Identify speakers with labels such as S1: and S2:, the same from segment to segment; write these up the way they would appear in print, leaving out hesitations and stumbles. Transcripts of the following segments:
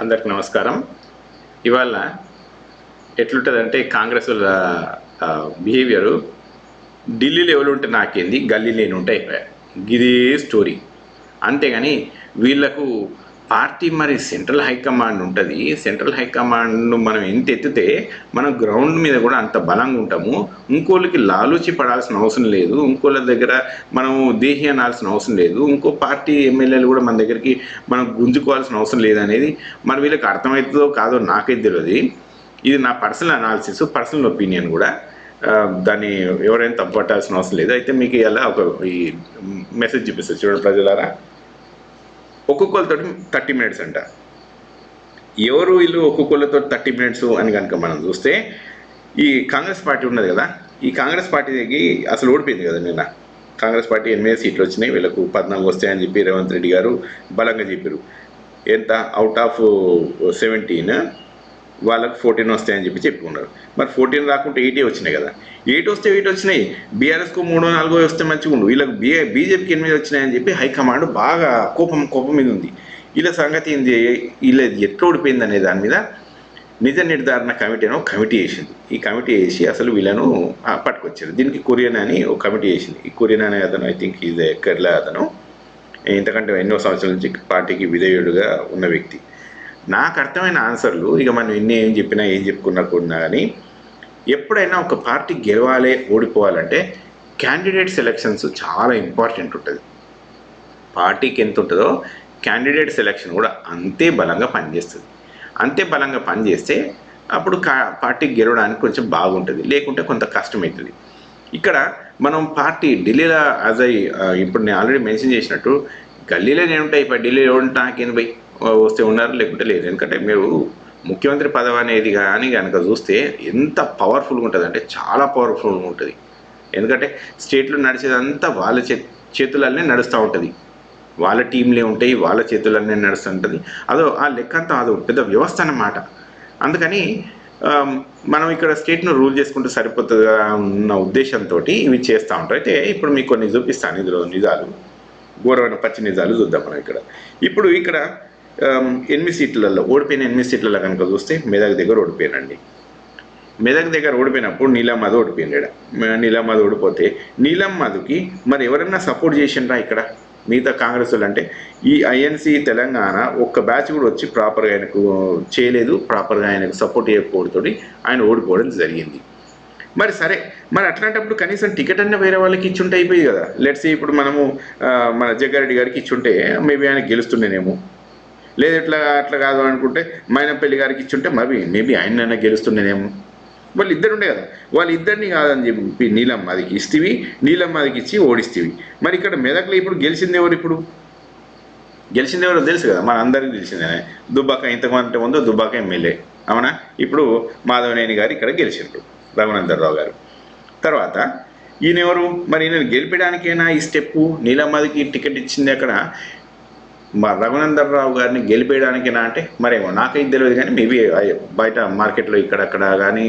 S1: అందరికి నమస్కారం. ఇవాళ ఎట్లుంటుందంటే కాంగ్రెస్ వాళ్ళ బిహేవియరు ఢిల్లీలో ఎవరు ఉంటే నాకేంది, గల్లీలో ఉంటే అయిపోయాయి, ఇదే స్టోరీ. అంతేగాని వీళ్ళకు పార్టీ మరి సెంట్రల్ హైకమాండ్ ఉంటుంది. సెంట్రల్ హైకమాండ్ మనం ఎంత ఎత్తితే మనం గ్రౌండ్ మీద కూడా అంత బలంగా ఉంటాము. ఇంకోళ్ళకి లాలూచి పడాల్సిన అవసరం లేదు, ఇంకోళ్ళ దగ్గర మనం దేహి అనాల్సిన అవసరం లేదు, ఇంకో పార్టీ ఎమ్మెల్యేలు కూడా మన దగ్గరికి మనం గుంజుకోవాల్సిన అవసరం లేదనేది మరి వీళ్ళకి అర్థమవుతుందో కాదో నాకైతే తెలియదు. ఇది నా పర్సనల్ అనాలిసిస్, పర్సనల్ ఒపీనియన్ కూడా. దాన్ని ఎవరైనా తప్పుపట్టాల్సిన అవసరం లేదు. అయితే మీకు ఇలా ఒక ఈ మెసేజ్ చూపిస్తుంది చూడండి ప్రజలారా. ఒక్కొక్కరితో 30 minutes అంట. ఎవరు వీళ్ళు ఒక్కొక్కరితో 30 minutes అని కనుక మనం చూస్తే, ఈ కాంగ్రెస్ పార్టీ ఉన్నది కదా, ఈ కాంగ్రెస్ పార్టీకి అసలు ఓడిపోయింది కదా నిన్న. కాంగ్రెస్ పార్టీ 8 సీట్లు వచ్చినాయి, వీళ్ళకు 14 వస్తాయని చెప్పి రేవంత్ రెడ్డి గారు బలంగా చెప్పారు. ఎంత అవుట్ ఆఫ్ 17 వాళ్ళకు 14 వస్తాయని చెప్పి చెప్పుకున్నారు. మరి 14 రాకుంటే 8 వచ్చినాయి కదా. 8 వస్తే 8 వచ్చినాయి, బీఆర్ఎస్కు 3-4 వస్తే మంచిగా ఉండు, వీళ్ళకి బీజేపీకి 8 వచ్చినాయని చెప్పి హైకమాండ్ బాగా కోపం మీద ఉంది. వీళ్ళ సంగతి ఏంది, వీళ్ళ ఎట్లా ఓడిపోయింది అనే దాని మీద నిజ నిర్ధారణ కమిటీ వేసింది. ఈ కమిటీ వేసి అసలు వీళ్ళను పట్టుకొచ్చారు. దీనికి కురియన్ అని ఒక కమిటీ వేసింది. ఈ కురియన్ అనే అతను, ఐ థింక్ ఈజ్ కేరళ అతను, ఇంతకంటే ఎన్నో సంవత్సరాల నుంచి పార్టీకి విధేయుడుగా ఉన్న వ్యక్తి. నాకు అర్థమైన ఆన్సర్లు, ఇక మనం ఏం చెప్పినా ఏం చెప్పుకున్నా కానీ, ఎప్పుడైనా ఒక పార్టీ గెలవాలి ఓడిపోవాలంటే క్యాండిడేట్ సెలక్షన్స్ చాలా ఇంపార్టెంట్ ఉంటుంది. పార్టీకి ఎంత ఉంటుందో క్యాండిడేట్ సెలక్షన్ కూడా అంతే బలంగా పనిచేస్తుంది. అంతే బలంగా పనిచేస్తే అప్పుడు పార్టీ గెలవడానికి కొంచెం బాగుంటుంది, లేకుంటే కొంత కష్టమవుతుంది. ఇక్కడ మనం పార్టీ ఢిల్లీలో ఇప్పుడు నేను ఆల్రెడీ మెన్షన్ చేసినట్టు, గల్లీలో నేను ఉంటాయి, ఇప్పుడు ఢిల్లీలో ఉంటాకేంది పోయి వస్తే ఉన్నారు, లేకుంటే లేదు. ఎందుకంటే మీరు ముఖ్యమంత్రి పదవి అనేది కానీ కనుక చూస్తే ఎంత పవర్ఫుల్గా ఉంటుంది అంటే చాలా పవర్ఫుల్గా ఉంటుంది. ఎందుకంటే స్టేట్లో నడిచేదంతా వాళ్ళ చేతులనే నడుస్తూ ఉంటుంది, వాళ్ళ టీంలే ఉంటాయి, వాళ్ళ చేతులనే నడుస్తుంటుంది. ఆ లెక్క అంతా అదో పెద్ద వ్యవస్థ అన్నమాట. అందుకని మనం ఇక్కడ స్టేట్ను రూల్ చేసుకుంటూ సరిపోతుంది ఉన్న ఉద్దేశంతో ఇవి చేస్తూ ఉంటారు. అయితే ఇప్పుడు మీకు కొన్ని చూపిస్తాను, ఇందులో నిజాలు, ఘోరమైన పచ్చి నిజాలు చూద్దాం మనం ఇక్కడ. ఇప్పుడు ఇక్కడ 8 సీట్లలో ఓడిపోయిన 8 సీట్లలో కనుక చూస్తే మెదక్ దగ్గర ఓడిపోయానండి. మెదక్ దగ్గర ఓడిపోయినప్పుడు నీలమ్మది ఓడిపోయినాడు. నీలమ్మది ఓడిపోతే నీలమ్మదికి మరి ఎవరైనా సపోర్ట్ చేసిండ్రా ఇక్కడ మిగతా కాంగ్రెస్ వాళ్ళు? అంటే ఈ ఐఎన్సీ తెలంగాణ ఒక్క బ్యాచ్ కూడా వచ్చి ప్రాపర్గా ఆయనకు చేయలేదు, ప్రాపర్గా ఆయనకు సపోర్ట్ చేయకపోవడంతో ఆయన ఓడిపోవడం జరిగింది. మరి సరే, మరి అట్లాంటప్పుడు కనీసం టికెట్ అన్న వేరే వాళ్ళకి ఇచ్చుంటే అయిపోయింది కదా. లెట్స్ ఇప్పుడు మనము మన జగ్గారెడ్డి గారికి ఇచ్చుంటే మేబీ ఆయన గెలుస్తుండేనేమో, లేదు అట్లా కాదు అనుకుంటే మైనంపల్లి గారికి ఇచ్చుంటే మేబీ ఆయనైనా గెలుస్తుండేనేమో. వాళ్ళు ఇద్దరు ఉండే కదా, వాళ్ళిద్దరిని కాదని చెప్పి నీలమ్మదికి ఇస్తేవి, నీలమ్మదికి ఇచ్చి ఓడిస్తేవి. మరి ఇక్కడ మెదక్లో ఇప్పుడు గెలిచింది ఎవరో తెలుసు కదా, మన అందరికీ తెలిసిందే. దుబ్బాక, ఇంతకుమంటే ముందు దుబ్బాక ఎమ్మెల్యే, అవునా? ఇప్పుడు మాధవనేని గారు ఇక్కడ గెలిచిండ్రు, రఘునందనరావు గారు. తర్వాత ఈయన ఎవరు మరి? ఈయన గెలిపడానికైనా ఈ స్టెప్పు, నీలమ్మదికి టికెట్ ఇచ్చింది అక్కడ మా రఘునందనరావు గారిని గెలిపేయడానికేనా అంటే మరేమో నాకైతే తెలియదు. కానీ మేబీ బయట మార్కెట్లో ఇక్కడక్కడ కానీ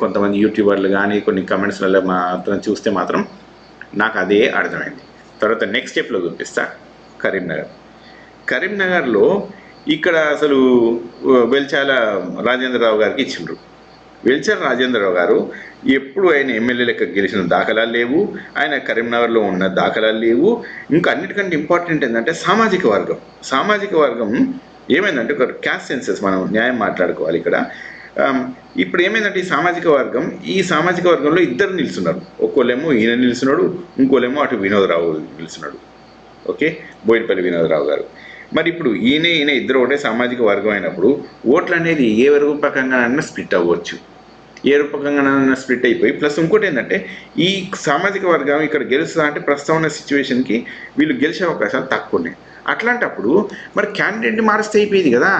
S1: కొంతమంది యూట్యూబర్లు కానీ కొన్ని కమెంట్స్లలో మాత్రం చూస్తే మాత్రం నాకు అదే అర్థమైంది. తర్వాత నెక్స్ట్ స్టెప్లో చూపిస్తా. కరీంనగర్లో ఇక్కడ అసలు వెల్చాల రాజేంద్రరావు గారికి ఇచ్చిండ్రు. వెల్చాల రాజేంద్రరావు గారు ఎప్పుడు ఆయన ఎమ్మెల్యే లెక్క గెలిచిన దాఖలాలు లేవు, ఆయన కరీంనగర్లో ఉన్న దాఖలాలు లేవు. ఇంకా అన్నిటికంటే ఇంపార్టెంట్ ఏంటంటే సామాజిక వర్గం ఏమైందంటే, ఒక క్యాస్ట్ సెన్సెస్ మనం న్యాయం మాట్లాడుకోవాలి ఇక్కడ. ఇప్పుడు ఏమైందంటే ఈ సామాజిక వర్గంలో ఇద్దరు నిలుస్తున్నారు. ఒక్కోళ్ళేమో ఈయన నిలుస్తున్నాడు, ఇంకోళ్ళేమో అటు వినోదరావు నిలుస్తున్నాడు. ఓకే, బోయినపల్లి వినోదరావు గారు. మరి ఇప్పుడు ఈయన ఇద్దరు ఒకటే సామాజిక వర్గం అయినప్పుడు ఓట్లు అనేది ఏ రూపకంగా స్ప్లిట్ అవ్వచ్చు, ఏ రూపకంగా స్ప్లిట్ అయిపోయి, ప్లస్ ఇంకోటి ఏంటంటే ఈ సామాజిక వర్గం ఇక్కడ గెలుస్తుందా అంటే ప్రస్తుతం ఉన్న సిచ్యువేషన్కి వీళ్ళు గెలిచే అవకాశాలు తక్కువ ఉన్నాయి. అట్లాంటప్పుడు మరి క్యాండిడేట్ని మారిస్తే అయిపోయింది కదా.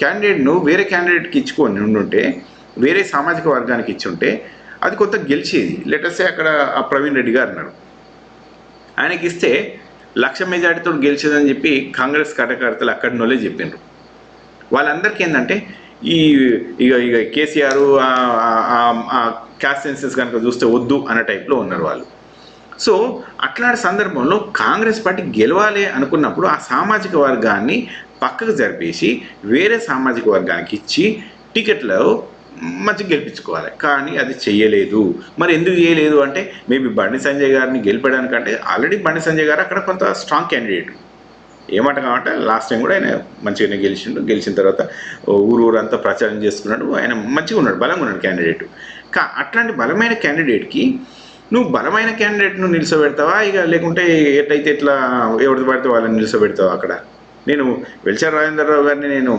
S1: క్యాండిడేట్ను వేరే క్యాండిడేట్కి ఇచ్చుకొని ఉండుంటే, వేరే సామాజిక వర్గానికి ఇచ్చుంటే అది కొంత గెలిచేది. లెటర్సే అక్కడ ఆ ప్రవీణ్ రెడ్డి గారు అన్నారు, ఆయనకి ఇస్తే 1,00,000 మెజార్టీతో గెలిచేదని చెప్పి కాంగ్రెస్ కార్యకర్తలు అక్కడి నోళ్ళే చెప్పిండ్రు. వాళ్ళందరికీ ఏంటంటే ఇక కేసీఆర్ క్యాస్ట్ సెన్సెస్ కనుక చూస్తే వద్దు అన్న టైప్లో ఉన్నారు వాళ్ళు. సో అట్లాంటి సందర్భంలో కాంగ్రెస్ పార్టీ గెలవాలి అనుకున్నప్పుడు ఆ సామాజిక వర్గాన్ని పక్కకు జరిపేసి వేరే సామాజిక వర్గానికి ఇచ్చి టికెట్లు మంచిగా గెలిపించుకోవాలి. కానీ అది చెయ్యలేదు. మరి ఎందుకు చేయలేదు అంటే మేబీ బండి సంజయ్ గారిని గెలిపడానికంటే ఆల్రెడీ బండి సంజయ్ గారు అక్కడ కొంత స్ట్రాంగ్ క్యాండిడేట్. ఏమాట కాబట్టి లాస్ట్ టైం కూడా ఆయన మంచిగానే గెలిచిండు. గెలిచిన తర్వాత ఊరంతా ప్రచారం చేసుకున్నాడు. ఆయన మంచిగా ఉన్నాడు, బలంగా ఉన్నాడు క్యాండిడేట్. అట్లాంటి బలమైన క్యాండిడేట్కి నువ్వు బలమైన క్యాండిడేట్ను నిలిచోబెడతావా ఇక, లేకుంటే ఎట్లయితే ఎట్లా ఎవరిది పడితే వాళ్ళని నిలిచోబెడతావా అక్కడ? నేను వెల్చార్ రాజేంద్రరావు గారిని నేను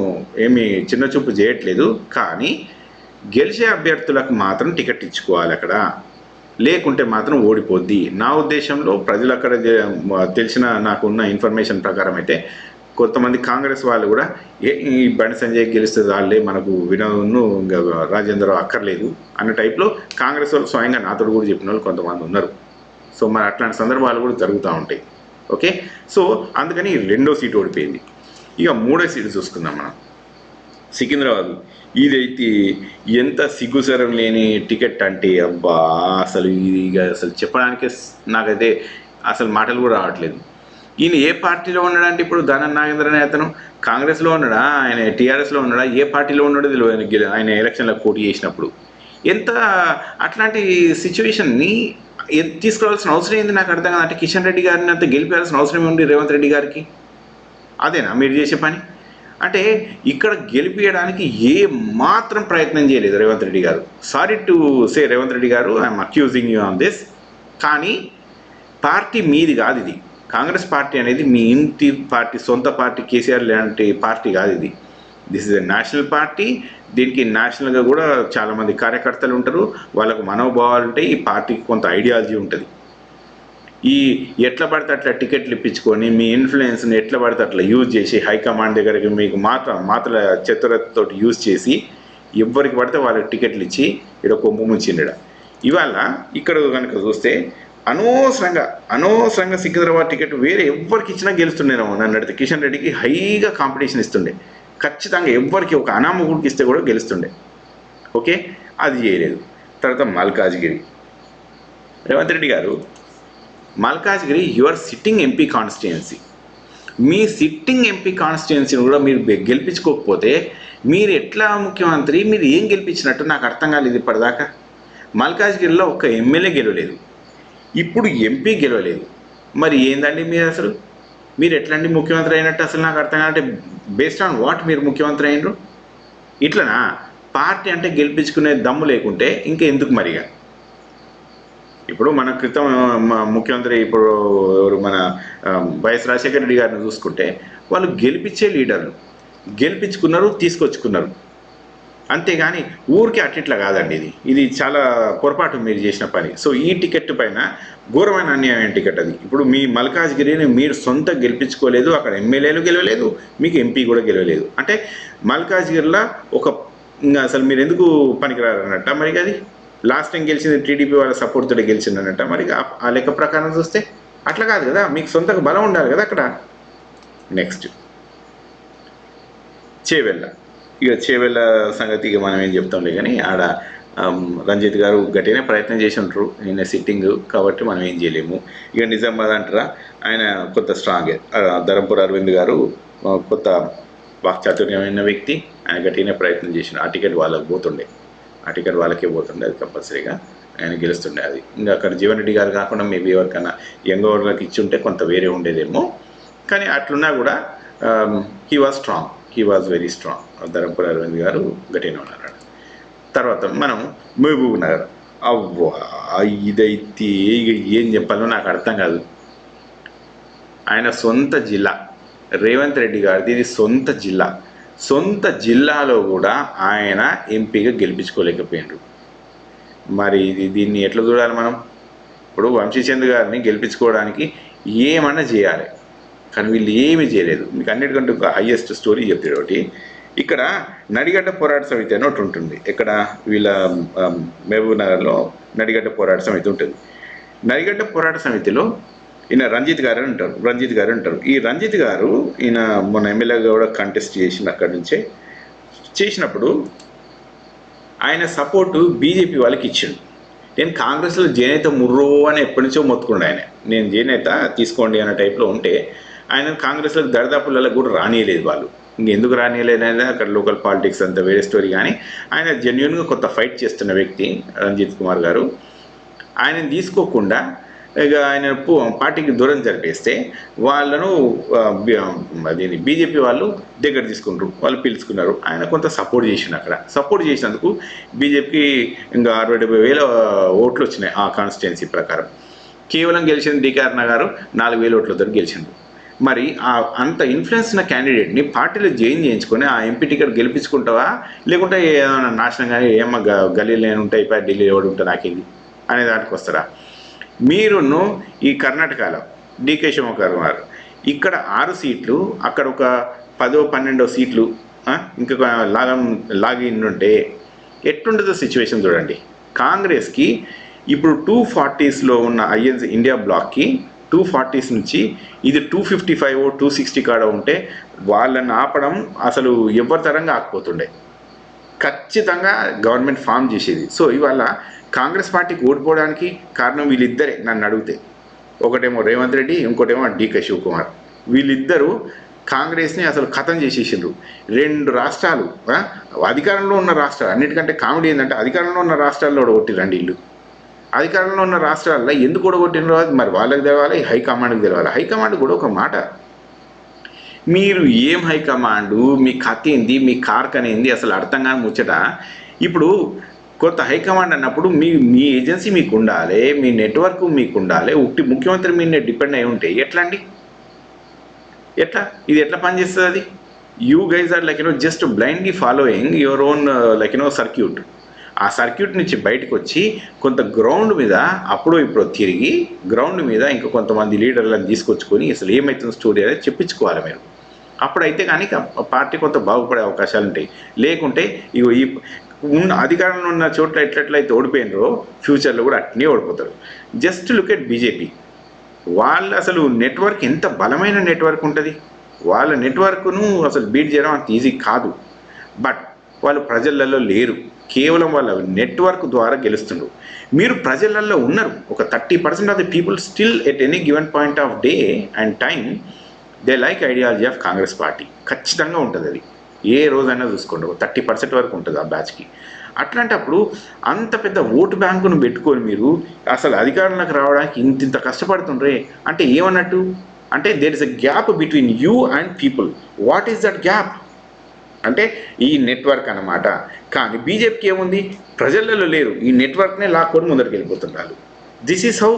S1: ఏమీ చిన్న చూపు చేయట్లేదు, కానీ గెలిచే అభ్యర్థులకు మాత్రం టికెట్ ఇచ్చుకోవాలి అక్కడ, లేకుంటే మాత్రం ఓడిపోద్ది. నా ఉద్దేశంలో ప్రజలు అక్కడ తెలిసిన నాకున్న ఇన్ఫర్మేషన్ ప్రకారం అయితే కొంతమంది కాంగ్రెస్ వాళ్ళు కూడా ఈ బండి సంజయ్ గెలిస్తే వాళ్ళే మనకు వినోద్ను రాజేంద్రరావు అక్కర్లేదు అన్న టైప్లో కాంగ్రెస్ వాళ్ళు స్వయంగా నాతో కూడా చెప్పిన వాళ్ళు కొంతమంది ఉన్నారు. సో మరి అట్లాంటి సందర్భాలు కూడా జరుగుతూ ఉంటాయి. ఓకే, సో అందుకని 2వ సీటు ఓడిపోయింది. ఇక 3వ సీటు చూసుకుందాం మనం. సికింద్రాబాద్. ఇదైతే ఎంత సిగ్గుసరం లేని టికెట్ అంటే అబ్బా, అసలు ఇది అసలు చెప్పడానికే నాకైతే అసలు మాటలు కూడా రావట్లేదు. ఈయన ఏ పార్టీలో ఉన్నాడంటే ఇప్పుడు దానం నాగేంద్ర అనే అతను కాంగ్రెస్లో ఉన్నాడా, ఆయన టీఆర్ఎస్లో ఉన్నాడా, ఏ పార్టీలో ఉన్నాడో తెలియదు. ఆయన ఎలక్షన్లో పోటీ చేసినప్పుడు ఎంత అట్లాంటి సిచ్యువేషన్ని తీసుకురావాల్సిన అవసరం ఏంది నాకు అర్థం కాదు. అంటే కిషన్ రెడ్డి గారిని అంత గెలిపాల్సిన అవసరం ఉంది రేవంత్ రెడ్డి గారికి? అదేనా మీరు చేసే పని? అంటే ఇక్కడ గెలిపించడానికి ఏ మాత్రం ప్రయత్నం చేయలేదు రేవంత్ రెడ్డి గారు. Sorry to say Revanth Reddy గారు, I'm accusing you on this. కానీ పార్టీ మీది కాదు ఇది. కాంగ్రెస్ పార్టీ అనేది మీ ఇంటి పార్టీ, సొంత పార్టీ, కేసీఆర్ లాంటి పార్టీ కాదు ఇది. This is a national party. దీనికి నేషనల్గా కూడా చాలామంది కార్యకర్తలు ఉంటారు, వాళ్ళకు మనోభావాలు ఉంటాయి, ఈ పార్టీకి కొంత ఐడియాలజీ ఉంటుంది. ఈ ఎట్లా పడితే అట్లా టికెట్లు ఇప్పించుకొని మీ ఇన్ఫ్లుయెన్స్ని ఎట్లా పడితే అట్లా యూజ్ చేసి హైకమాండ్ దగ్గరికి మీకు మాత్ర చతురతతో యూజ్ చేసి ఎవరికి పడితే వాళ్ళకి టికెట్లు ఇచ్చి ఇక్కడ కొమ్ము ముంచిండ. ఇవాళ ఇక్కడ కనుక చూస్తే అనవసరంగా సికింద్రాబాద్ టికెట్ వేరే ఎవరికి ఇచ్చినా గెలుస్తుండేనేమో నన్ను అడిగితే. కిషన్ రెడ్డికి హైగా కాంపిటీషన్ ఇస్తుండే, ఖచ్చితంగా ఎవరికి ఒక అనామకుడికి ఇస్తే కూడా గెలుస్తుండే. ఓకే, అది చేయలేదు. తర్వాత మల్కాజ్గిరి. రేవంత్ రెడ్డి గారు, Malkajgiri your sitting MP constituency. మీ సిట్టింగ్ ఎంపీ కాన్స్టిట్యుయెన్సీని కూడా మీరు గెలిపించుకోకపోతే మీరు ఎట్లా ముఖ్యమంత్రి, మీరు ఏం గెలిపించినట్టు నాకు అర్థం కాలేదు ఇప్పటిదాకా. మల్కాజ్గిరిలో ఒక్క ఎమ్మెల్యే గెలవలేదు, ఇప్పుడు ఎంపీ గెలవలేదు. మరి ఏందండి మీరు ఎట్లండి ముఖ్యమంత్రి అయినట్టు? అసలు నాకు అర్థం కాదంటే బేస్డ్ ఆన్ వాట్ మీరు ముఖ్యమంత్రి అయినరు? ఇట్లనా? పార్టీ అంటే గెలిపించుకునే దమ్ము లేకుంటే ఇంకా ఎందుకు మరిగా? ఇప్పుడు మన క్రితం ముఖ్యమంత్రి ఇప్పుడు ఎవరు మన వైఎస్ రాజశేఖర రెడ్డి గారిని చూసుకుంటే వాళ్ళు గెలిపించే లీడర్లు, గెలిపించుకున్నారు, తీసుకొచ్చుకున్నారు. అంతేగాని ఊరికే అట్లా కాదండి. ఇది చాలా పొరపాటు మీరు చేసిన పని. సో ఈ టికెట్ పైన ఘోరమైన అన్యాయం టికెట్ అది. ఇప్పుడు మీ మల్కాజ్గిరిని మీరు సొంత గెలిపించుకోలేదు, అక్కడ ఎమ్మెల్యేలు గెలవలేదు, మీకు ఎంపీ కూడా గెలవలేదు. అంటే మల్కాజ్గిరిలో అసలు మీరు ఎందుకు పనికిరారన్నట్ట మరి? అది లాస్ట్ టైం గెలిచింది టీడీపీ వాళ్ళ సపోర్ట్ తోటి గెలిచిందన్నట్ట మరి? ఆ లెక్క ప్రకారం చూస్తే అట్లా కాదు కదా, మీకు సొంతకు బలం ఉండాలి కదా అక్కడ. నెక్స్ట్ చేవెళ్ళ. ఇక చేవెళ్ళ సంగతి మనం ఏం చెప్తాంలే, కానీ ఆడ రంజిత్ గారు గట్టిగానే ప్రయత్నం చేసి ఉంటారు, ఆయన సిట్టింగ్ కాబట్టి మనం ఏం చేయలేము. ఇక నిజామాబాద్ అంటారా, ఆయన కొత్త స్ట్రాంగ్. ధరంపూర్ అరవింద్ గారు కొత్త వాక్చాతుర్యమైన వ్యక్తి, ఆయన గట్టిగానే ప్రయత్నం చేసిన. ఆ టికెట్ వాళ్ళకి పోతుండే, ఆ టికెట్ వాళ్ళకే పోతుండే, అది కంపల్సరీగా ఆయన గెలుస్తుండే. అది ఇంకా అక్కడ జీవన్ రెడ్డి గారు కాకుండా మేబీ ఎవరికైనా యంగ్ వాళ్ళకి ఇచ్చి ఉంటే కొంత వేరే ఉండేదేమో. కానీ అట్లున్నా కూడా he was strong, he was very strong. Dharampur Arvind గారు గట్టిగానే ఉన్నారు. తర్వాత మనం మహబూబ్ నగర్. అవ్వా, ఇదైతే ఇక ఏం చెప్పాలో నాకు అర్థం కాదు. ఆయన సొంత జిల్లా, రేవంత్ రెడ్డి గారిది ఇది సొంత జిల్లా. సొంత జిల్లాలో కూడా ఆయన ఎంపీగా గెలిపించుకోలేకపోయిండ్రు. మరి దీన్ని ఎట్లా చూడాలి మనం? ఇప్పుడు వంశీచంద్ గారిని గెలిపించుకోవడానికి ఏమన్నా చేయాలి, కానీ వీళ్ళు ఏమీ చేయలేదు. మీకు అన్నిటికంటే ఒక హయ్యెస్ట్ స్టోరీ చెప్తాడు ఒకటి. ఇక్కడ నడిగడ్డ పోరాట సమితి అని ఒకటి ఉంటుంది. ఇక్కడ వీళ్ళ మహబూబ్ నగర్లో నడిగడ్డ పోరాట సమితి ఉంటుంది. నడిగడ్డ పోరాట సమితిలో ఈయన రంజిత్ గారు అంటారు. ఈ రంజిత్ గారు ఈయన మొన్న ఎమ్మెల్యేగా కూడా కంటెస్ట్ చేసిన అక్కడి నుంచే చేసినప్పుడు ఆయన సపోర్టు బీజేపీ వాళ్ళకి ఇచ్చిండు. నేను కాంగ్రెస్లో చేనేత ముర్రో అని ఎప్పటి నుంచో మొత్తుకుండే ఆయన. నేను చేనేత తీసుకోండి అనే టైప్లో ఉంటే ఆయన కాంగ్రెస్లోకి దరిదాపులలో కూడా రానియలేదు వాళ్ళు. ఇంకెందుకు రానియలేదు అనేది అక్కడ లోకల్ పాలిటిక్స్ అంతా వేరే స్టోరీ. కానీ ఆయన జెన్యున్గా కొత్త ఫైట్ చేస్తున్న వ్యక్తి రంజిత్ కుమార్ గారు. ఆయనని తీసుకోకుండా ఇక ఆయన పార్టీకి దూరం జరిపేస్తే వాళ్ళను అదేంటి బీజేపీ వాళ్ళు దగ్గర తీసుకుంటారు, వాళ్ళు పిలుచుకున్నారు. ఆయన కొంత సపోర్ట్ చేసిండు. అక్కడ సపోర్ట్ చేసినందుకు బీజేపీకి ఇంకా 60,000 ఓట్లు వచ్చినాయి ఆ కాన్స్టిట్యున్సీ ప్రకారం. కేవలం గెలిచిన డికే అరుణ గారు 4,000 ఓట్లతో గెలిచిండు. మరి అంత ఇన్ఫ్లుయెన్స్ ఉన్న క్యాండిడేట్ని పార్టీలో జాయిన్ చేయించుకొని ఆ ఎంపీ టికెట్ గెలిపించుకుంటావా, లేకుంటే ఏమైనా నాశనం కానీ ఏమో గల్లీలో ఉంటాయి ఢిల్లీ ఎవడు ఉంటా నాకేంది అనే దానికి వస్తారా? మీరును ఈ కర్ణాటకలో డీకే శివకుమార్ గారు ఇక్కడ 6 సీట్లు, అక్కడ ఒక 10-12 సీట్లు ఇంకా లాగిన్ ఉంటే ఎట్టుంటుందో సిచ్యువేషన్ చూడండి. కాంగ్రెస్కి ఇప్పుడు 240లో ఉన్న ఐఎన్సీ ఇండియా బ్లాక్కి 240 నుంచి ఇది 255 260 కాడ ఉంటే వాళ్ళని ఆపడం అసలు ఎవరి తరంగా ఆకపోతుండే. ఖచ్చితంగా గవర్నమెంట్ ఫామ్ చేసేది. సో ఇవాళ కాంగ్రెస్ పార్టీకి ఓడిపోవడానికి కారణం వీళ్ళిద్దరే నన్ను అడిగితే. ఒకటేమో రేవంత్ రెడ్డి, ఇంకోటేమో డీకే శివకుమార్. వీళ్ళిద్దరూ కాంగ్రెస్ని అసలు ఖతం చేసేసిండ్రు. 2 రాష్ట్రాలు అధికారంలో ఉన్న రాష్ట్రాలు, అన్నిటికంటే కామెడీ ఏంటంటే అధికారంలో ఉన్న రాష్ట్రాల్లో ఓడగొట్టిరండి వీళ్ళు. అధికారంలో ఉన్న రాష్ట్రాల్లో ఎందుకు ఓడగొట్టినరో అది మరి వాళ్ళకి తెలవాలి, హైకమాండ్కి తెలవాలి. హైకమాండ్ కూడా ఒక మాట, మీరు ఏం హైకమాండు, మీ కథ ఏంది, మీ కార్కన్ ఏంది అసలు అర్థం కాని ముచ్చట. ఇప్పుడు కొత్త హైకమాండ్ అన్నప్పుడు మీ ఏజెన్సీ మీకు ఉండాలి, మీ నెట్వర్క్ మీకు ఉండాలి. ముఖ్యమంత్రి మీద డిపెండ్ అయి ఉంటే ఎట్లా అండి? ఇది ఎట్లా పనిచేస్తుంది? అది you guys are just blindly following your own circuit. ఆ సర్క్యూట్ నుంచి బయటకు వచ్చి కొంత గ్రౌండ్ మీద అప్పుడు ఇప్పుడు తిరిగి గ్రౌండ్ మీద ఇంకా కొంతమంది లీడర్లను తీసుకొచ్చుకొని అసలు ఏమవుతుంది స్టోరీ అనేది చెప్పించుకోవాలి మీరు. అప్పుడైతే కానీ పార్టీ కొంత బాగుపడే అవకాశాలు ఉంటాయి. లేకుంటే ఇగో ఈ అధికారంలో ఉన్న చోట్ల ఎట్లయితే ఓడిపోయినరో ఫ్యూచర్లో కూడా అట్నే ఓడిపోతారు. Just look at BJP. వాళ్ళ అసలు నెట్వర్క్ ఎంత బలమైన నెట్వర్క్ ఉంటుంది. వాళ్ళ నెట్వర్క్ను అసలు బీట్ చేయడం అంత ఈజీ కాదు. బట్ వాళ్ళు ప్రజలలో లేరు, కేవలం వాళ్ళ నెట్వర్క్ ద్వారా గెలుస్తున్నారు. మీరు ప్రజలలో ఉన్నారు. ఒక 30% of the people still at any given point of day and time they like ideology of Congress party. ఖచ్చితంగా ఉంటుంది అది. ఏ రోజైనా చూసుకోండి 30% వరకు ఉంటుంది ఆ బ్యాచ్కి. అట్లాంటప్పుడు అంత పెద్ద ఓటు బ్యాంకును పెట్టుకొని మీరు అసలు అధికారంలోకి రావడానికి ఇంత కష్టపడుతుండ్రే అంటే ఏమన్నట్టు? అంటే there is a gap between you and people. What is that gap? అంటే ఈ నెట్వర్క్ అన్నమాట. కానీ బీజేపీకి ఏముంది? ప్రజలలో లేరు, ఈ నెట్వర్క్నే లాక్కొని ముందరికి వెళ్ళిపోతున్నారు. This is how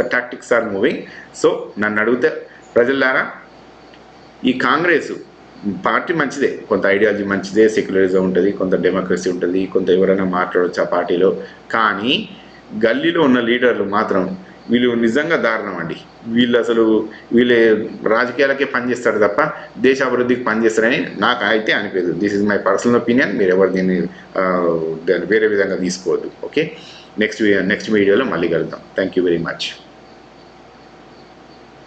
S1: the tactics are moving. So నన్ను అడిగితే ప్రజలారా, ఈ కాంగ్రెస్ పార్టీ మంచిదే, కొంత ఐడియాలజీ మంచిదే, సెక్యులరిజం ఉంటుంది, కొంత డెమోక్రసీ ఉంటుంది, కొంత ఎవరైనా మాట్లాడవచ్చు ఆ పార్టీలో. కానీ గల్లీలో ఉన్న లీడర్లు మాత్రం వీళ్ళు నిజంగా దారుణం అండి. వీళ్ళే రాజకీయాలకే పనిచేస్తారు తప్ప దేశ అభివృద్ధికి పనిచేస్తారని నాకు అయితే అనిపించదు. This is my personal opinion. మీరు ఎవరు దీన్ని వేరే విధంగా తీసుకోవద్దు. ఓకే, నెక్స్ట్ వీడియోలో మళ్ళీ కలుద్దాం. Thank you very much.